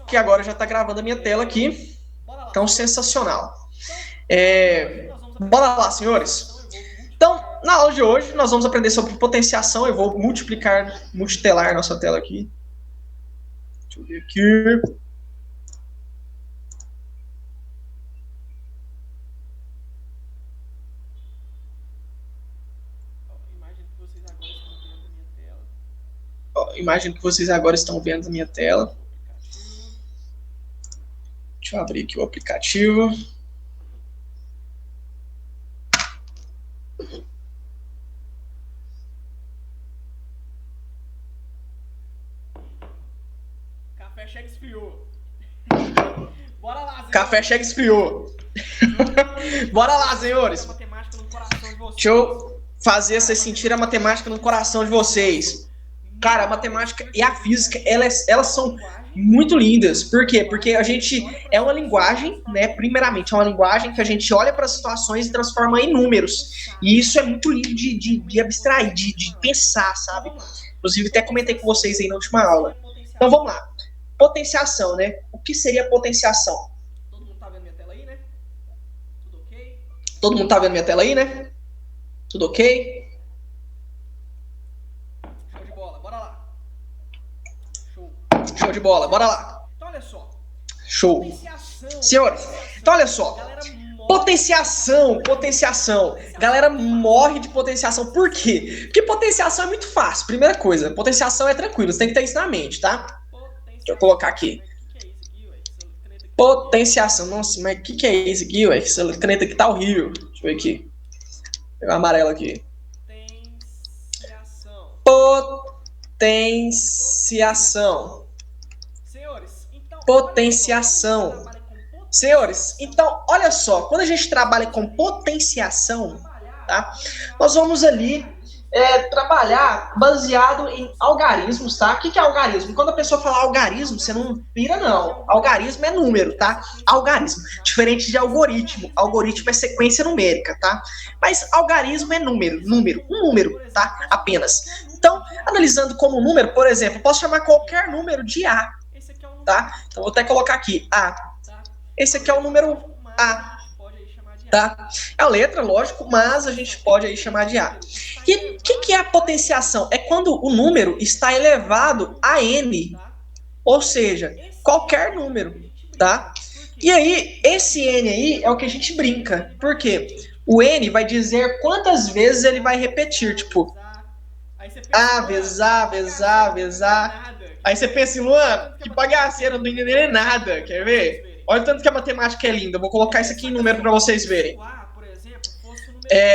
Que agora já está gravando a minha tela aqui. Então, sensacional. Bora lá, senhores. Então, na aula de hoje, nós vamos aprender sobre potenciação. Eu vou multitelar nossa tela aqui. Deixa eu ver aqui. Imagino que vocês agora estão vendo a minha tela. Deixa eu abrir aqui o aplicativo. Café chega esfriou. Bora lá, senhores. Café chega esfriou. Bora lá, senhores. Deixa eu fazer vocês sentirem a matemática no coração de vocês. Cara, a matemática e a física, elas são muito lindas. Por quê? Porque a gente é uma linguagem, né? Primeiramente, é uma linguagem que a gente olha para as situações e transforma em números. E isso é muito lindo de abstrair, de pensar, sabe? Inclusive, até comentei com vocês aí na última aula. Então, vamos lá. Potenciação, né? O que seria potenciação? Todo mundo tá vendo minha tela aí, né? Tudo ok? Todo mundo tá vendo minha tela aí, né? Tudo ok? Show de bola, bora lá. Show de bola, bora lá. Então, olha só. Show. Senhores, então olha só. Potenciação. Galera morre de potenciação. Por quê? Porque potenciação é muito fácil. Primeira coisa, potenciação é tranquilo. Você tem que ter isso na mente, tá? Deixa eu colocar aqui. Potenciação. Nossa, mas o que é isso aqui, ué? Essa caneta aqui tá horrível. Deixa eu ver aqui. Vou pegar o amarelo aqui. Potenciação. Potenciação. Senhores, então, olha só. Quando a gente trabalha com potenciação, tá? Nós vamos ali trabalhar baseado em algarismos, tá? O que é algarismo? Quando a pessoa fala algarismo, você não pira, não. Algarismo é número, tá? Algarismo. Diferente de algoritmo. Algoritmo é sequência numérica, tá? Mas algarismo é número. Um número, tá? Apenas. Então, analisando como número, por exemplo, posso chamar qualquer número de A, tá? Então, vou até colocar aqui, A. Esse aqui é o número A. Tá? É a letra, lógico, mas a gente pode aí chamar de A. E o que é a potenciação? É quando o número está elevado a n, ou seja, qualquer número, tá? E aí, esse n aí é o que a gente brinca. Por quê? O n vai dizer quantas vezes ele vai repetir, tipo, A vezes A, vezes A, vezes A. Aí você pensa, Luan, que bagaceira, não tô entendendo nada, quer ver? Olha o tanto que a matemática é linda. Eu vou colocar isso aqui em número para vocês verem.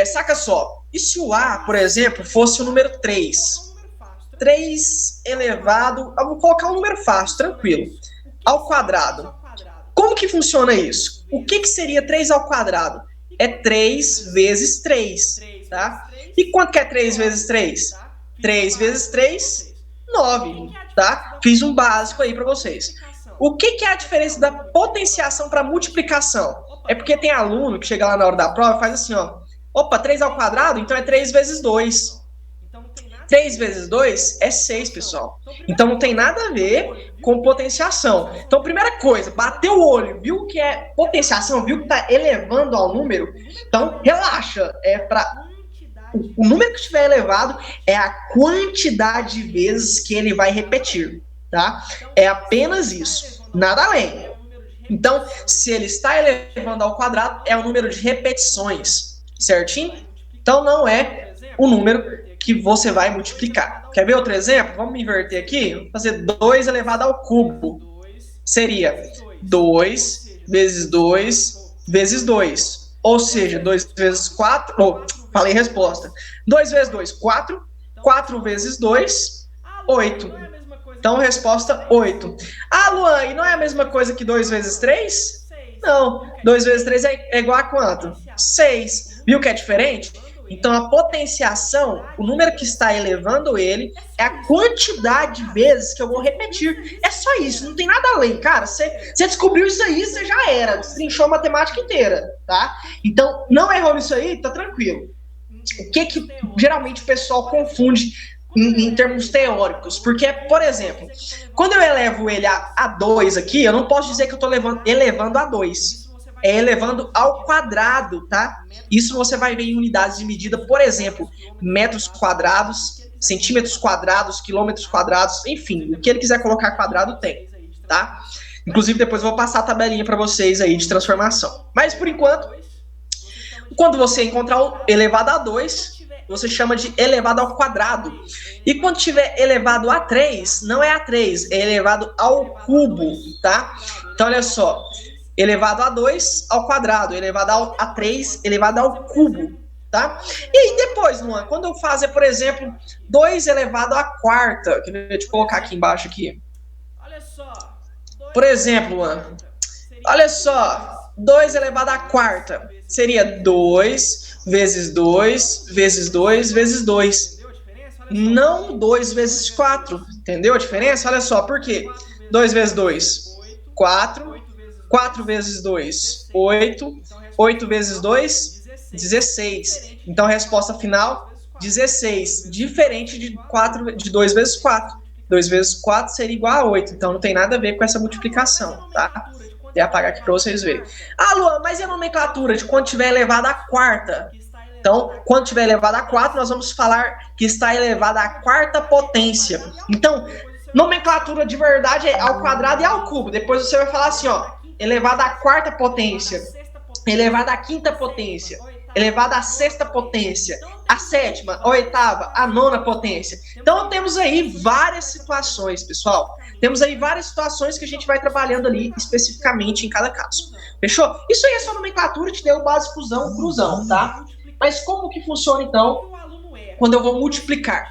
Saca só. E se o A, por exemplo, fosse o número 3? 3 elevado... Eu vou colocar um número fácil, tranquilo. Ao quadrado. Como que funciona isso? O que seria 3 ao quadrado? É 3 vezes 3, tá? E quanto que é 3 vezes 3? 3 vezes 3, 9, tá? Fiz um básico aí para vocês. O que é a diferença da potenciação para multiplicação? É porque tem aluno que chega lá na hora da prova e faz assim, ó. Opa, 3 ao quadrado? Então é 3 vezes 2. 3 vezes 2 é 6, pessoal. Então não tem nada a ver com potenciação. Então, primeira coisa, bateu o olho, viu que é potenciação, viu que está elevando ao número? Então, relaxa. O número que estiver elevado é a quantidade de vezes que ele vai repetir. Tá? É apenas isso, nada além. Então, se ele está elevando ao quadrado, é o número de repetições, certinho? Então, não é o número que você vai multiplicar. Quer ver outro exemplo? Vamos inverter aqui. Vou fazer 2 elevado ao cubo. Seria 2 vezes 2 vezes 2. Ou seja, 2 vezes 4... falei resposta. 2 vezes 2, 4. 4 vezes 2, 8. Então, resposta 8. Ah, Luan, e não é a mesma coisa que 2 vezes 3? Não. 2 vezes 3 é igual a quanto? 6. Viu que é diferente? Então, a potenciação, o número que está elevando ele, é a quantidade de vezes que eu vou repetir. É só isso, não tem nada além. Cara, você descobriu isso aí, você já era. Destrinchou a matemática inteira, tá? Então, não errou nisso aí, tá tranquilo. O que geralmente o pessoal confunde em termos teóricos, porque, por exemplo, quando eu elevo ele a 2 aqui, eu não posso dizer que eu estou elevando a 2. É elevando ao quadrado, tá? Isso você vai ver em unidades de medida, por exemplo, metros quadrados, centímetros quadrados, quilômetros quadrados, enfim, o que ele quiser colocar quadrado tem, tá? Inclusive, depois eu vou passar a tabelinha para vocês aí de transformação. Mas, por enquanto, quando você encontrar o elevado a 2, você chama de elevado ao quadrado. E quando tiver elevado a 3, não é a 3, é elevado ao cubo, tá? Então, olha só. Elevado a 2 ao quadrado, elevado a 3, elevado ao cubo, tá? E aí depois, Luan, quando eu fazer, por exemplo, 2 elevado à quarta, que eu vou te colocar aqui embaixo aqui. Por exemplo, Luan, olha só, 2 elevado à quarta seria 2 vezes 2 vezes 2 vezes 2. Não 2 vezes 4, entendeu a diferença? Olha só, por quê? 2 vezes 2, 4. 4 vezes 2, 8. 8 vezes 2, 16. Então, a resposta final, 16. Diferente de 2 vezes 4. 2 vezes 4 seria igual a 8. Então, não tem nada a ver com essa multiplicação, tá? Vou apagar aqui para vocês verem. Ah, Luan, mas e a nomenclatura de quando tiver elevado à quarta? Então, quando tiver elevado a 4, nós vamos falar que está elevado à quarta potência. Então, nomenclatura de verdade é ao quadrado e ao cubo. Depois você vai falar assim, ó, elevado à quarta potência, elevado à quinta potência, elevado à sexta potência, a sétima, a oitava, a nona potência. Então, temos aí várias situações, pessoal. Temos aí várias situações que a gente vai trabalhando ali especificamente em cada caso. Fechou? Isso aí é só nomenclatura, te deu o básicozão, cruzão, tá? Mas como que funciona, então, quando eu vou multiplicar?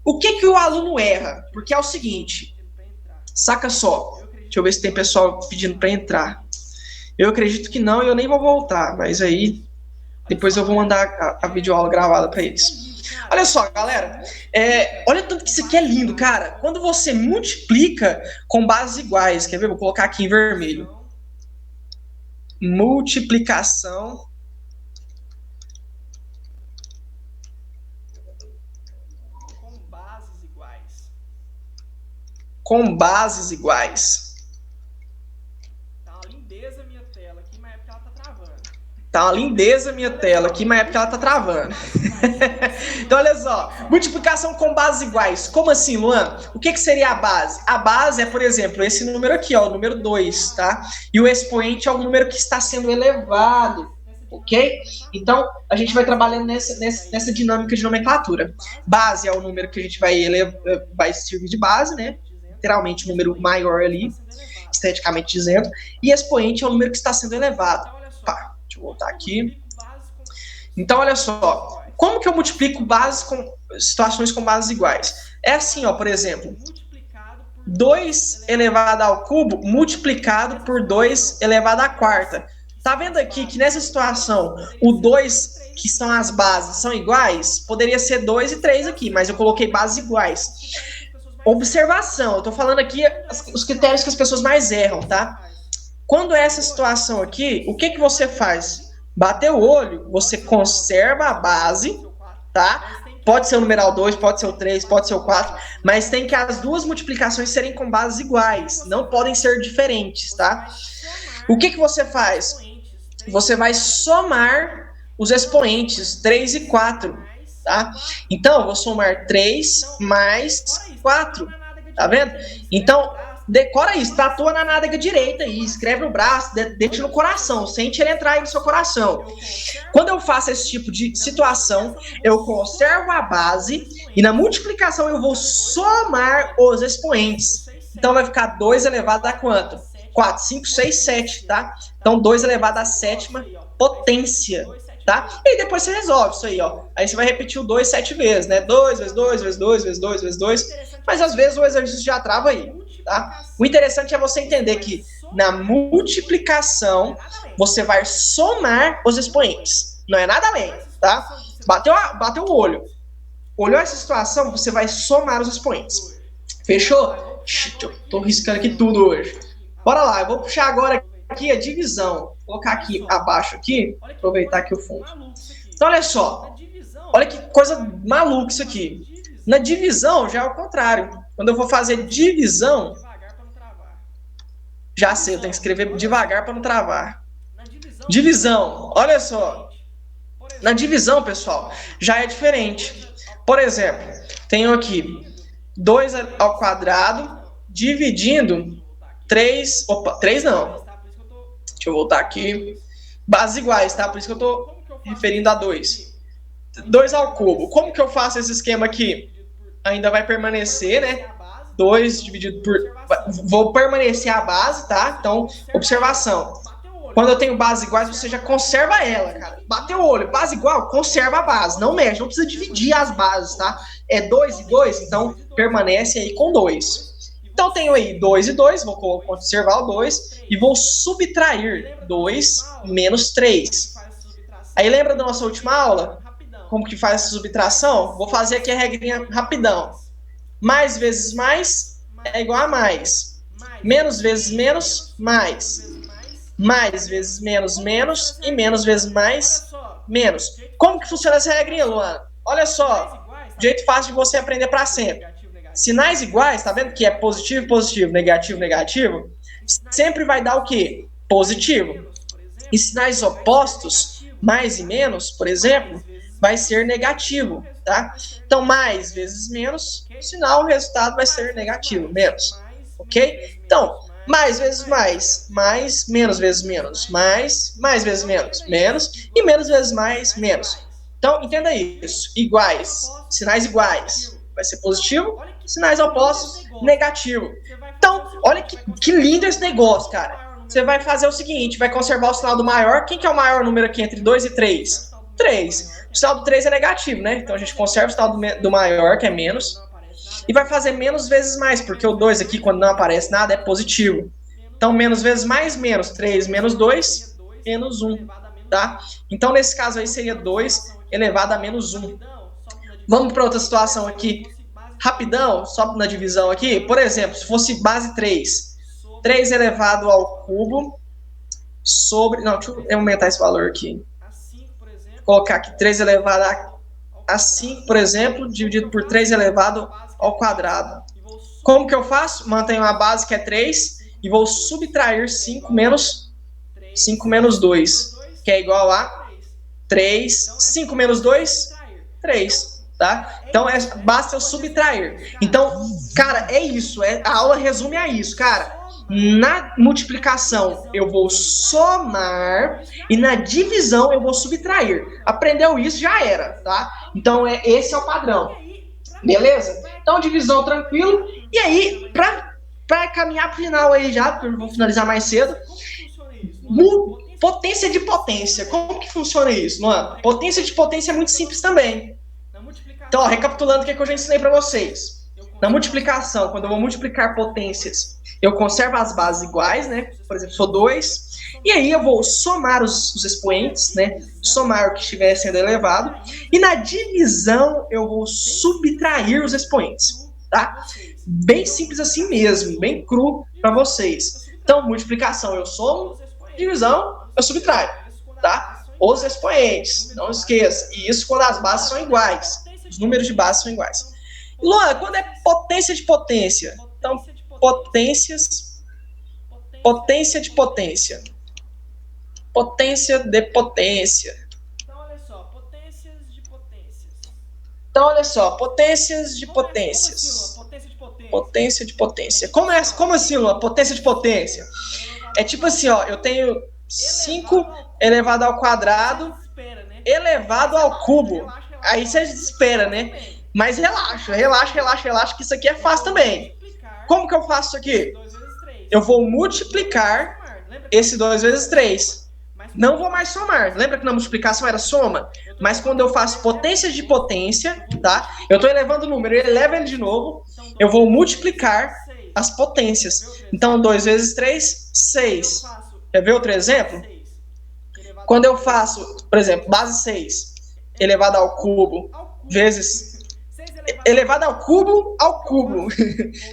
O que o aluno erra? Porque é o seguinte, saca só. Deixa eu ver se tem pessoal pedindo para entrar. Eu acredito que não e eu nem vou voltar, mas aí depois eu vou mandar a videoaula gravada para eles. Olha só, galera, olha tanto que isso aqui é lindo, cara. Quando você multiplica com bases iguais, quer ver? Vou colocar aqui em vermelho. Multiplicação com bases iguais. Tá uma lindeza minha tela aqui, mas é porque ela tá travando. Então, olha só. Multiplicação com bases iguais. Como assim, Luan? O que seria a base? A base é, por exemplo, esse número aqui, ó, o número 2, tá? E o expoente é o número que está sendo elevado, ok? Então, a gente vai trabalhando nessa dinâmica de nomenclatura. Base é o número que a gente vai servir de base, né? Literalmente o número maior ali, esteticamente dizendo. E expoente é o número que está sendo elevado. Pá. Deixa eu voltar aqui. Então, olha só. Como que eu multiplico situações com bases iguais? É assim, ó, por exemplo. 2 elevado ao cubo multiplicado por 2 elevado à quarta. Tá vendo aqui que nessa situação, o 2, que são as bases, são iguais? Poderia ser 2 e 3 aqui, mas eu coloquei bases iguais. Observação, eu tô falando aqui os critérios que as pessoas mais erram, tá? Quando é essa situação aqui, o que você faz? Bater o olho, você conserva a base, tá? Pode ser o numeral 2, pode ser o 3, pode ser o 4, mas tem que as duas multiplicações serem com bases iguais, não podem ser diferentes, tá? O que você faz? Você vai somar os expoentes 3 e 4, tá? Então, eu vou somar 3 mais 4, tá vendo? Então, decora isso, tatua na nádega direita aí, escreve no braço, deixa no coração, sente ele entrar aí no seu coração. Quando eu faço esse tipo de situação, eu conservo a base e na multiplicação eu vou somar os expoentes. Então vai ficar 2 elevado a quanto? 4, 5, 6, 7, tá? Então 2 elevado à sétima potência, tá? E depois você resolve isso aí, ó. Aí você vai repetir o 2 7 vezes, né? 2 vezes 2 vezes 2 vezes 2 vezes 2, mas às vezes o exercício já trava aí. Tá? O interessante é você entender que na multiplicação você vai somar os expoentes. Não é nada além, tá? Bateu o olho. Olhou essa situação, você vai somar os expoentes. Fechou? Tô riscando aqui tudo hoje. Bora lá, eu vou puxar agora aqui a divisão. Vou colocar aqui abaixo aqui, aproveitar aqui o fundo. Então olha só. Olha que coisa maluca isso aqui. Na divisão já é o contrário. Quando eu vou fazer divisão, já sei, eu tenho que escrever devagar para não travar. Divisão, olha só. Na divisão, pessoal, já é diferente. Por exemplo, tenho aqui 2 ao quadrado dividindo 3... Opa, 3 não. Deixa eu voltar aqui. Bases iguais, tá? Por isso que eu estou referindo a 2. 2 ao cubo. Como que eu faço esse esquema aqui? Ainda vai permanecer, né? 2 dividido por... Vou permanecer a base, tá? Então, observação. Quando eu tenho bases iguais, você já conserva ela, cara. Bateu o olho, base igual, conserva a base. Não mexe, não precisa dividir as bases, tá? É 2 e 2, então permanece aí com 2. Então, tenho aí 2 e 2, vou conservar o 2 e vou subtrair 2 menos 3. Aí, lembra da nossa última aula? Como que faz essa subtração? Vou fazer aqui a regrinha rapidão. Mais vezes mais é igual a mais. Menos vezes menos, mais. Mais vezes menos, menos. E menos vezes mais, menos. Como que funciona essa regrinha, Luana? Olha só. Jeito fácil de você aprender para sempre. Sinais iguais, tá vendo que é positivo, positivo, negativo, negativo? Sempre vai dar o quê? Positivo. E sinais opostos, mais e menos, por exemplo, vai ser negativo, tá? Então, mais vezes menos, sinal, o resultado vai ser negativo, menos. Ok? Então, mais vezes mais, menos vezes menos, mais vezes menos, menos, e menos vezes mais, menos. Então, entenda isso. Iguais, sinais iguais, vai ser positivo, sinais opostos, negativo. Então, olha que lindo esse negócio, cara. Você vai fazer o seguinte, vai conservar o sinal do maior. Quem que é o maior número aqui entre 2 e 3? 3. O sinal do 3 é negativo, né? Então, a gente conserva o sinal do maior, que é menos. E vai fazer menos vezes mais, porque o 2 aqui, quando não aparece nada, é positivo. Então, menos vezes mais, menos. 3 menos 2, menos 1. Tá? Então, nesse caso aí, seria 2 elevado a menos 1. Vamos para outra situação aqui. Rapidão, só na divisão aqui. Por exemplo, se fosse base 3. 3 elevado ao cubo sobre... Não, deixa eu aumentar esse valor aqui. Vou colocar aqui 3 elevado a 5, por exemplo, dividido por 3 elevado ao quadrado. Como que eu faço? Mantenho a base que é 3 e vou subtrair 5 menos 2, que é igual a 3. 5 menos 2, 3. Tá? Então, basta eu subtrair. Então, cara, é isso. A aula resume a isso, cara. Na multiplicação, eu vou somar e na divisão, eu vou subtrair. Aprendeu isso, já era, tá? Então, esse é o padrão. Beleza? Então, divisão tranquilo. E aí, pra caminhar pro final aí já, porque eu vou finalizar mais cedo, potência de potência. Como que funciona isso, mano? Potência de potência é muito simples também. Então, ó, recapitulando o que eu já ensinei para vocês. Na multiplicação, quando eu vou multiplicar potências, eu conservo as bases iguais, né? Por exemplo, sou 2. E aí eu vou somar os expoentes, né? Somar o que estiver sendo elevado. E na divisão, eu vou subtrair os expoentes, tá? Bem simples assim mesmo, bem cru para vocês. Então, multiplicação eu somo, divisão eu subtraio, tá? Os expoentes, não esqueça. E isso quando as bases são iguais. Os números de base são iguais. Luan, quando é potência de potência? Então, potência de potência. Potência de potência. Então, olha só, potências de potências. Então, olha só, potências de potências. Potência de potência. Como assim, Luan? Potência de potência. É tipo assim, ó, eu tenho 5 elevado ao quadrado elevado ao cubo. Aí você desespera, né? Mas relaxa, que isso aqui é fácil também. Como que eu faço isso aqui? Eu vou multiplicar esse 2 vezes 3. Não vou mais somar. Lembra que na multiplicação era soma? Mas quando eu faço potência de potência, tá? Eu estou elevando o número, ele eleva ele de novo. Eu vou multiplicar as potências. Então, 2 vezes 3, 6. Quer ver outro exemplo? Quando eu faço, por exemplo, base 6 elevado ao cubo vezes elevado ao cubo ao cubo.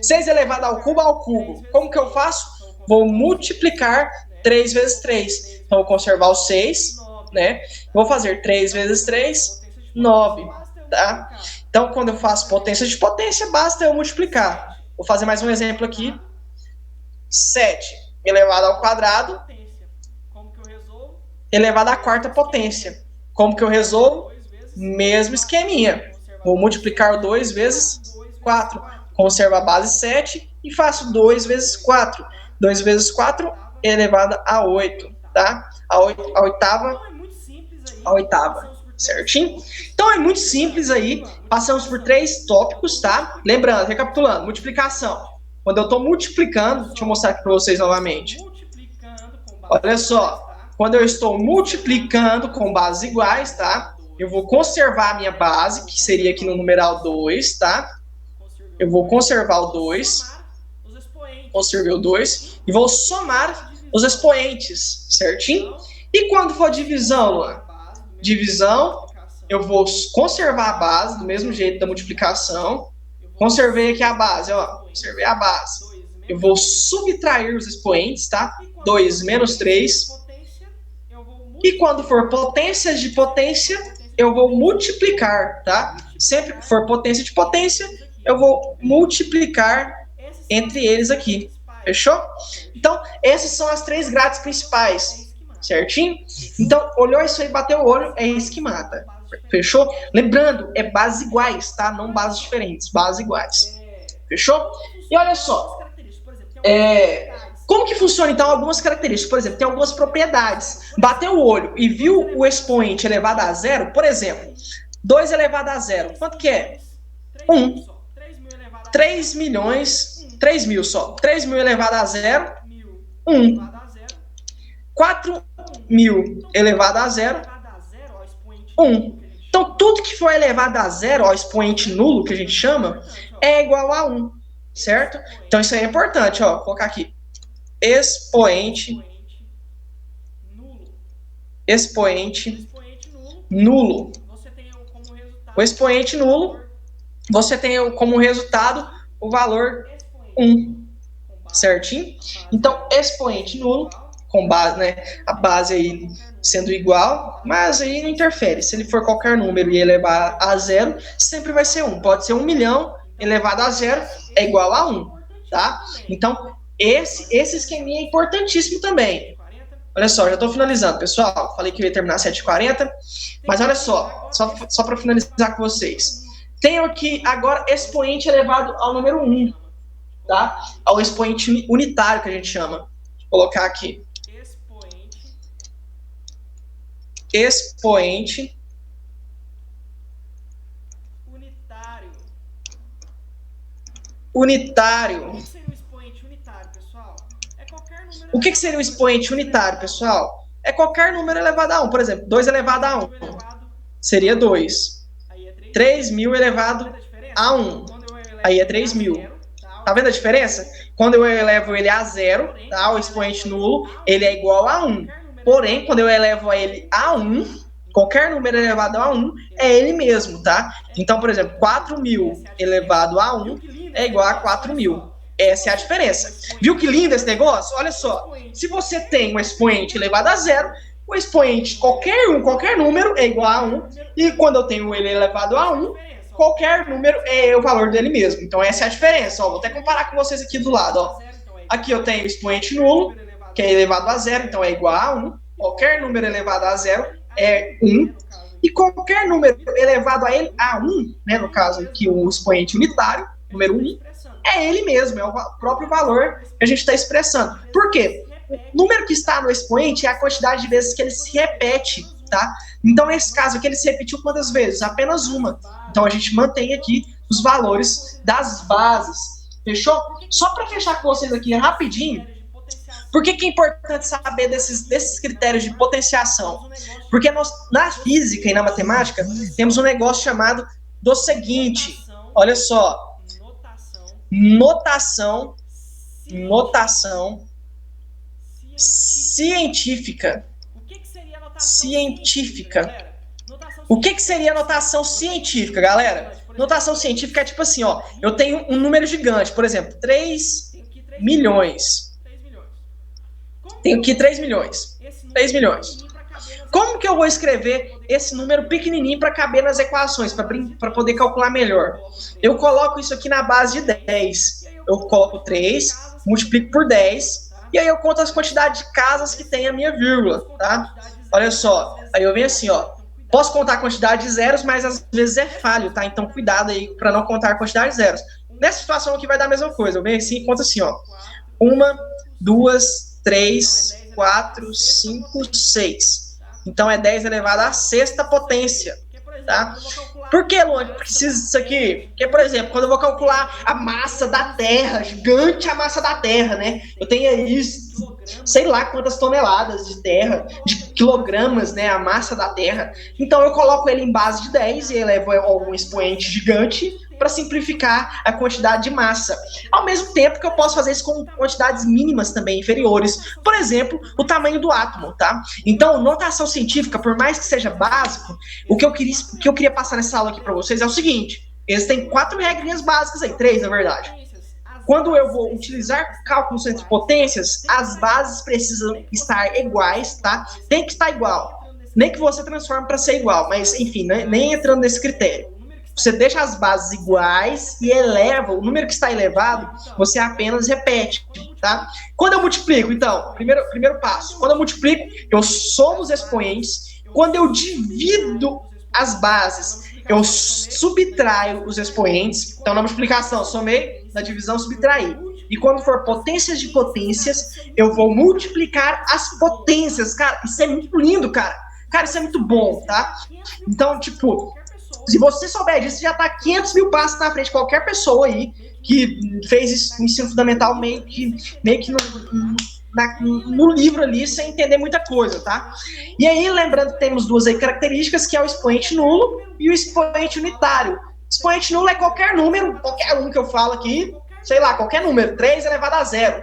6 elevado ao cubo. Como que eu faço? Vou multiplicar 3 vezes 3. Então, vou conservar o 6, né? Vou fazer 3 vezes 3, 9, tá? Então, quando eu faço potência de potência, basta eu multiplicar. Vou fazer mais um exemplo aqui. 7 elevado ao quadrado elevado à quarta potência. Como que eu resolvo? Mesmo esqueminha. Vou multiplicar 2 vezes 4. Conservo a base 7 e faço 2 vezes 4. 2 vezes 4 elevado a 8, tá? A oitava, certinho? Então é muito simples aí. Passamos por 3 tópicos, tá? Lembrando, recapitulando, multiplicação. Quando eu estou multiplicando, deixa eu mostrar aqui para vocês novamente. Olha só. Quando eu estou multiplicando com bases iguais, tá? Eu vou conservar a minha base, que seria aqui no numeral 2, tá? Eu vou conservar o 2. Conservei o 2. E vou somar os expoentes, certinho? E quando for divisão, Luan? Divisão, eu vou conservar a base, do mesmo jeito da multiplicação. Conservei aqui a base, ó. Conservei a base. Eu vou subtrair os expoentes, tá? 2 menos 3. E quando for potência de potência, eu vou multiplicar, tá? Sempre que for potência de potência, eu vou multiplicar entre eles aqui. Fechou? Então, essas são as 3 grades principais. Certinho? Então, olhou isso aí, bateu o olho, é isso que mata. Fechou? Lembrando, é bases iguais, tá? Não bases diferentes, bases iguais. Fechou? E olha só. Como que funciona, então, algumas características? Por exemplo, tem algumas propriedades. Bateu o olho e viu o expoente elevado a zero, por exemplo, 2 elevado a zero. Quanto que é? 1. 3 milhões, 3 mil só. 3 mil elevado a zero, 1. 4 mil elevado a zero, 1. Então, tudo que for elevado a zero, ao expoente nulo, que a gente chama, é igual a 1. Certo? Então, isso aí é importante, ó. Vou colocar aqui. Expoente nulo. O expoente nulo, você tem como resultado o valor 1, certinho? Então, expoente nulo, com base, né, a base aí sendo igual, mas aí não interfere. Se ele for qualquer número e elevar a zero, sempre vai ser 1. Pode ser 1 milhão elevado a zero, é igual a 1, tá? Então, esse esqueminha é importantíssimo também. Olha só, já estou finalizando, pessoal. Falei que eu ia terminar às 7h40, mas olha só para finalizar com vocês. Tenho aqui agora expoente elevado ao número 1, tá? Ao expoente unitário, que a gente chama. Vou colocar aqui. Expoente unitário. O que seria o expoente unitário, pessoal? É qualquer número elevado a 1. Por exemplo, 2 elevado a 1 seria 2. 3 mil elevado a 1. Aí é 3 mil. Tá vendo a diferença? Quando eu elevo ele a 0, tá? O expoente nulo, ele é igual a 1. Porém, quando eu elevo ele a 1, qualquer número elevado a 1 é ele mesmo, tá? Então, por exemplo, 4 mil elevado a 1 é igual a 4 mil. Essa é a diferença. Viu que lindo esse negócio? Olha só. Se você tem um expoente elevado a 0, o expoente, qualquer número é igual a 1. E quando eu tenho ele elevado a 1, qualquer número é o valor dele mesmo. Então essa é a diferença. Ó, vou até comparar com vocês aqui do lado. Ó. Aqui eu tenho o expoente nulo, que é elevado a 0, então é igual a 1. Qualquer número elevado a 0 é 1. E qualquer número elevado a 1, né, no caso aqui o expoente unitário, número 1, é ele mesmo, é o próprio valor que a gente está expressando. Por quê? O número que está no expoente é a quantidade de vezes que ele se repete, tá? Então, nesse caso aqui, ele se repetiu quantas vezes? Apenas uma. Então, a gente mantém aqui os valores das bases. Fechou? Só para fechar com vocês aqui rapidinho, por que é importante saber desses critérios de potenciação? Porque nós, na física e na matemática, temos um negócio chamado do seguinte, olha só, notação científica. O que seria a notação científica, galera? Notação científica é tipo assim, ó, eu tenho um número gigante, por exemplo, 3 milhões. Tenho aqui 3 milhões. 3 milhões. Como que eu vou escrever esse número pequenininho para caber nas equações, para poder calcular melhor? Eu coloco isso aqui na base de 10. Eu coloco 3, multiplico por 10, e aí eu conto as quantidades de casas que tem a minha vírgula, tá? Olha só, aí eu venho assim, ó. Posso contar a quantidade de zeros, mas às vezes é falho, tá? Então cuidado aí para não contar a quantidade de zeros. Nessa situação aqui vai dar a mesma coisa. Eu venho assim e conto assim, ó. 1, 2, 3, 4, 5, 6. Então é 10 elevado à sexta potência, tá? Por que, Luan, precisa disso aqui? Porque, por exemplo, quando eu vou calcular a massa da Terra, gigante a massa da Terra, né? Eu tenho aí, sei lá quantas toneladas de terra, de quilogramas, né? A massa da Terra. Então eu coloco ele em base de 10 e elevo a um expoente gigante para simplificar a quantidade de massa. Ao mesmo tempo que eu posso fazer isso com quantidades mínimas também, inferiores. Por exemplo, o tamanho do átomo, tá? Então, notação científica, por mais que seja básico, o que eu queria passar nessa aula aqui para vocês é o seguinte: existem 4 regrinhas básicas aí, 3 na verdade. Quando eu vou utilizar cálculos entre potências, as bases precisam estar iguais, tá? Tem que estar igual. Nem que você transforme para ser igual, mas enfim, né? Nem entrando nesse critério. Você deixa as bases iguais e eleva, o número que está elevado, você apenas repete, tá? Quando eu multiplico, então, primeiro passo, quando eu multiplico, eu somo os expoentes. Quando eu divido as bases, eu subtraio os expoentes. Então, na multiplicação, somei, na divisão, subtraí. E quando for potências de potências, eu vou multiplicar as potências. Cara, isso é muito lindo, cara. Cara, isso é muito bom, tá? Então, tipo, se você souber disso, já tá 500 mil passos na frente de qualquer pessoa aí que fez isso no ensino fundamental meio que no livro ali, sem entender muita coisa, tá? E aí, lembrando que temos 2 aí características, que é o expoente nulo e o expoente unitário. Expoente nulo é qualquer número, qualquer um que eu falo aqui, sei lá, qualquer número, 3 elevado a 0.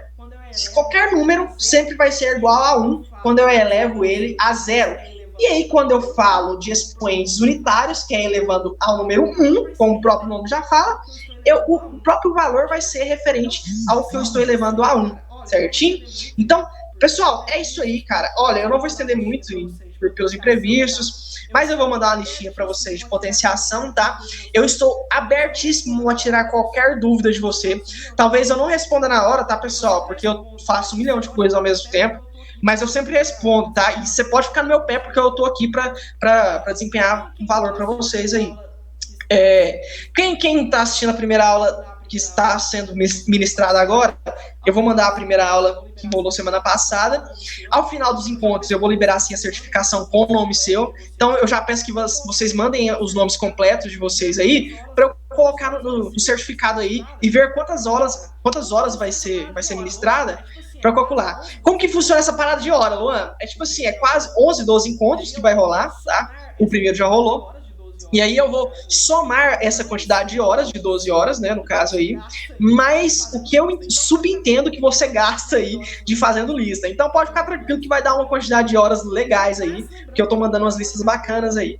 Qualquer número sempre vai ser igual a 1 quando eu elevo ele a 0. E aí, quando eu falo de expoentes unitários, que é elevando ao número 1, como o próprio nome já fala, o próprio valor vai ser referente ao que eu estou elevando a 1, certinho? Então, pessoal, é isso aí, cara. Olha, eu não vou estender muito pelos imprevistos, mas eu vou mandar uma listinha para vocês de potenciação, tá? Eu estou abertíssimo a tirar qualquer dúvida de você. Talvez eu não responda na hora, tá, pessoal? Porque eu faço 1 milhão de coisas ao mesmo tempo. Mas eu sempre respondo, tá? E você pode ficar no meu pé, porque eu tô aqui para desempenhar um valor para vocês aí. Quem tá assistindo a primeira aula que está sendo ministrada agora, eu vou mandar a primeira aula que rolou semana passada. Ao final dos encontros, eu vou liberar, assim, a certificação com o nome seu. Então, eu já peço que vocês mandem os nomes completos de vocês aí, para eu colocar no certificado aí e ver quantas horas vai ser ministrada, para calcular. Como que funciona essa parada de hora, Luan? É tipo assim, é quase 11, 12 encontros que vai rolar, tá? O primeiro já rolou. E aí eu vou somar essa quantidade de horas, de 12 horas, né, no caso aí, mais o que eu subentendo que você gasta aí de fazendo lista. Então pode ficar tranquilo que vai dar uma quantidade de horas legais aí, porque eu tô mandando umas listas bacanas aí.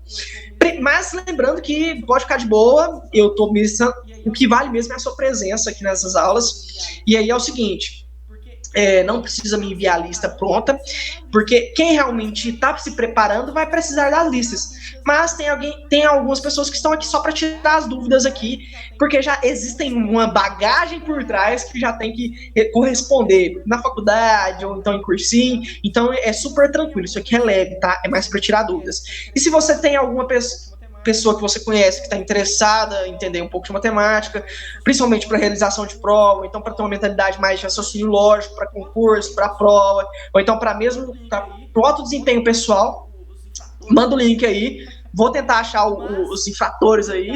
Mas lembrando que pode ficar de boa, eu tô ministrando, o que vale mesmo é a sua presença aqui nessas aulas. E aí é o seguinte... não precisa me enviar a lista pronta, porque quem realmente está se preparando vai precisar das listas. Mas tem algumas pessoas que estão aqui só para tirar as dúvidas aqui, porque já existem uma bagagem por trás que já tem que corresponder na faculdade ou então em cursinho. Então é super tranquilo, isso aqui é leve, tá? É mais para tirar dúvidas. E se você tem alguma pessoa que você conhece que está interessada em entender um pouco de matemática, principalmente para realização de prova, ou então para ter uma mentalidade mais de raciocínio lógico, para concurso, para prova, ou então para mesmo para o alto desempenho pessoal, manda o link aí, vou tentar achar os infratores aí,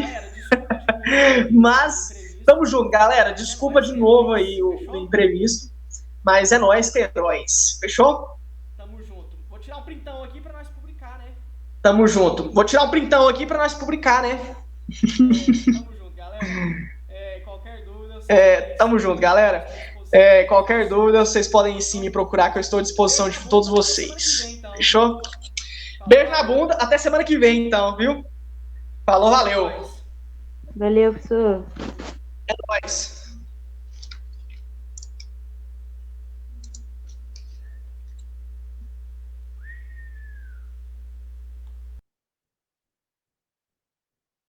mas tamo junto, galera, desculpa de novo aí o imprevisto, mas é nóis que é nóis, fechou? Tamo junto. Vou tirar um printão aqui para nós publicar, né? Tamo junto. Vou tirar um printão aqui para nós publicar, né? Tamo junto, galera. Qualquer dúvida... Tamo junto, galera. Qualquer dúvida, vocês podem sim me procurar, que eu estou à disposição de todos vocês. Fechou? Beijo na bunda. Até semana que vem, então, viu? Falou, valeu. Valeu, professor. É nóis.